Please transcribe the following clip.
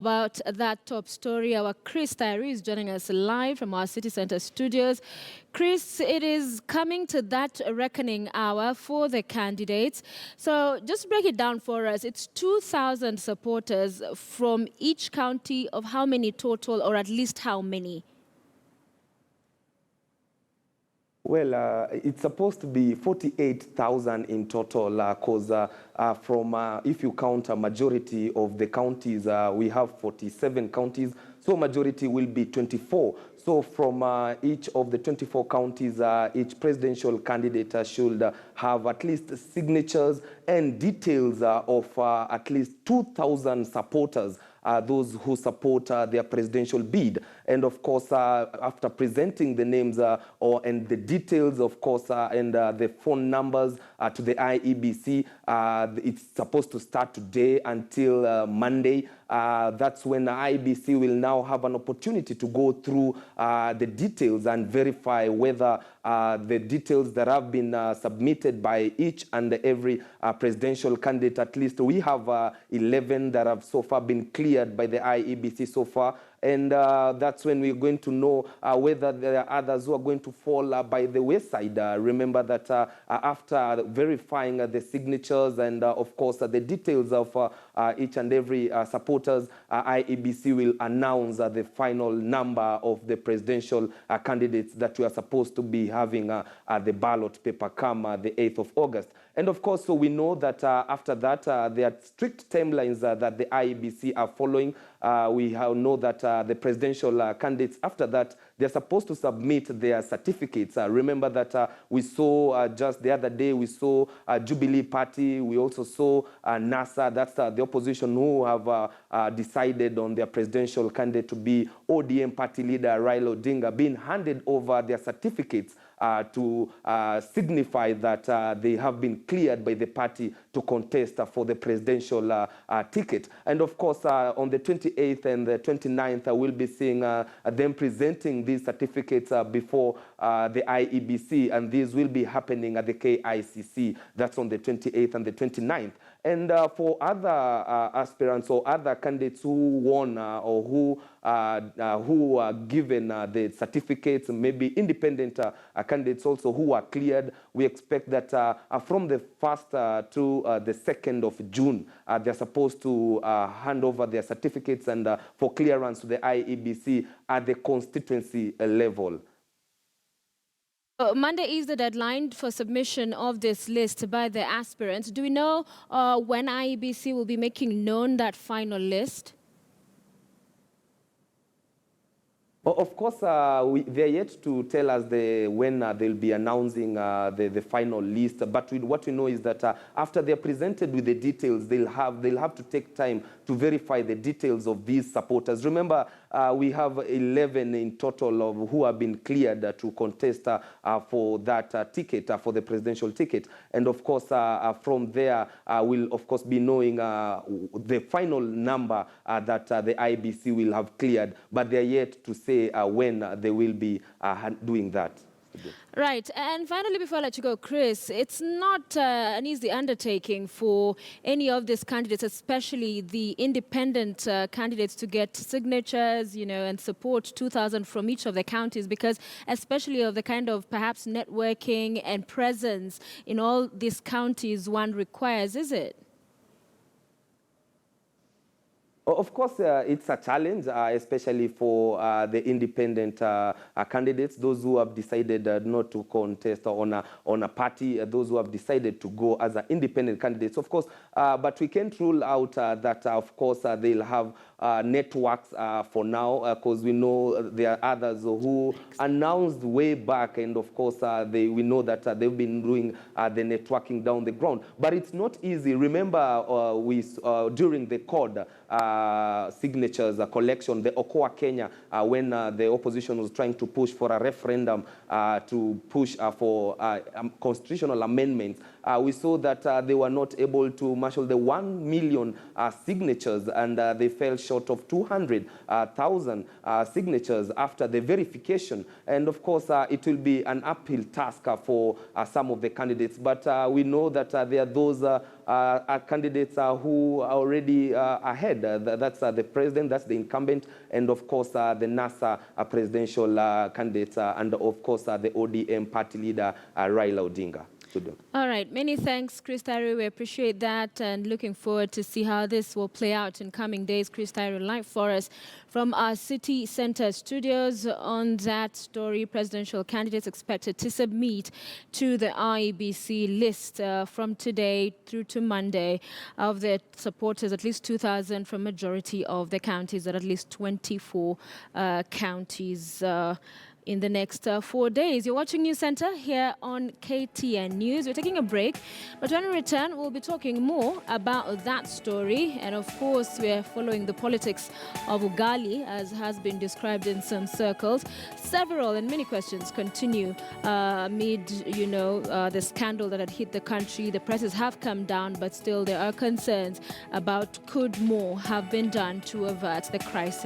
About that top story, our Chris Tyree is joining us live from our City Center studios. Chris, it is coming to that reckoning hour for the candidates. So just break it down for us. It's 2,000 supporters from each county of how many total, or at least how many? Well, it's supposed to be 48,000 in total, because if you count a majority of the counties, we have 47 counties, so majority will be 24. So from each of the 24 counties, each presidential candidate should have at least signatures and details of at least 2,000 supporters. Those who support their presidential bid. And of course, after presenting the names and the details, of course, and the phone numbers to the IEBC, it's supposed to start today until Monday. That's when the IEBC will now have an opportunity to go through the details and verify whether the details that have been submitted by each and every presidential candidate, at least we have 11 that have so far been cleared by the IEBC so far. And that's when we're going to know whether there are others who are going to fall by the wayside. Remember that after verifying the signatures and, of course, the details of each and every supporters, IEBC will announce the final number of the presidential candidates that we are supposed to be having the ballot paper come the 8th of August. And of course, so we know that after that, there are strict timelines that the IEBC are following. We know that the presidential candidates, after that, they're supposed to submit their certificates. Remember that we saw just the other day, we saw Jubilee Party. We also saw NASA, that's the opposition, who have decided on their presidential candidate to be ODM party leader Raila Odinga, being handed over their certificates to signify that they have been cleared by the party to contest for the presidential ticket. And of course, on the 28th and the 29th, we'll be seeing them presenting these certificates before the IEBC, and these will be happening at the KICC. That's on the 28th and the 29th. And for other aspirants or other candidates who won or who are given the certificates, maybe independent candidates also who are cleared, we expect that from the 1st to the 2nd of June, they're supposed to hand over their certificates and for clearance to the IEBC at the constituency level. Monday is the deadline for submission of this list by the aspirants. Do we know when IEBC will be making known that final list? Of course, they're yet to tell us when they'll be announcing the final list. But what we know is that after they're presented with the details, they'll have to take time to verify the details of these supporters. Remember, we have 11 in total of who have been cleared to contest for that ticket, for the presidential ticket. And of course, from there, we'll of course be knowing the final number that the IBC will have cleared. But they're yet to say when they will be doing that. Right. And finally, before I let you go, Chris, it's not an easy undertaking for any of these candidates, especially the independent candidates, to get signatures, and support 2,000 from each of the counties, because especially of the kind of perhaps networking and presence in all these counties one requires, is it? Of course, it's a challenge, especially for the independent candidates, those who have decided not to contest on a party, those who have decided to go as independent candidates, of course. But we can't rule out that, of course, they'll have networks for now, because we know there are others who announced way back, and of course, we know that they've been doing the networking down the ground. But it's not easy. Remember, during the COD, signatures collection, the Okoa Kenya, when the opposition was trying to push for a referendum to push for constitutional amendments, we saw that they were not able to marshal the 1 million signatures, and they fell short of 200,000 signatures after the verification. And of course, it will be an uphill task for some of the candidates. But we know that there are those candidates who are already ahead. That's the president, that's the incumbent, and of course the NASA presidential candidate, and of course the ODM party leader, Raila Odinga. All right, many thanks, Chris Tyree. We appreciate that and looking forward to see how this will play out in coming days. Chris Tyree live for us from our City Center studios on that story. Presidential candidates expected to submit to the IEBC list from today through to Monday of their supporters, at least 2,000 from majority of the counties, at least 24 counties. In the next 4 days. You're watching News Center here on KTN News. We're taking a break, but when we return, we'll be talking more about that story. And of course, we're following the politics of Ugali, as has been described in some circles. Several and many questions continue amid, the scandal that had hit the country. The prices have come down, but still there are concerns about could more have been done to avert the crisis.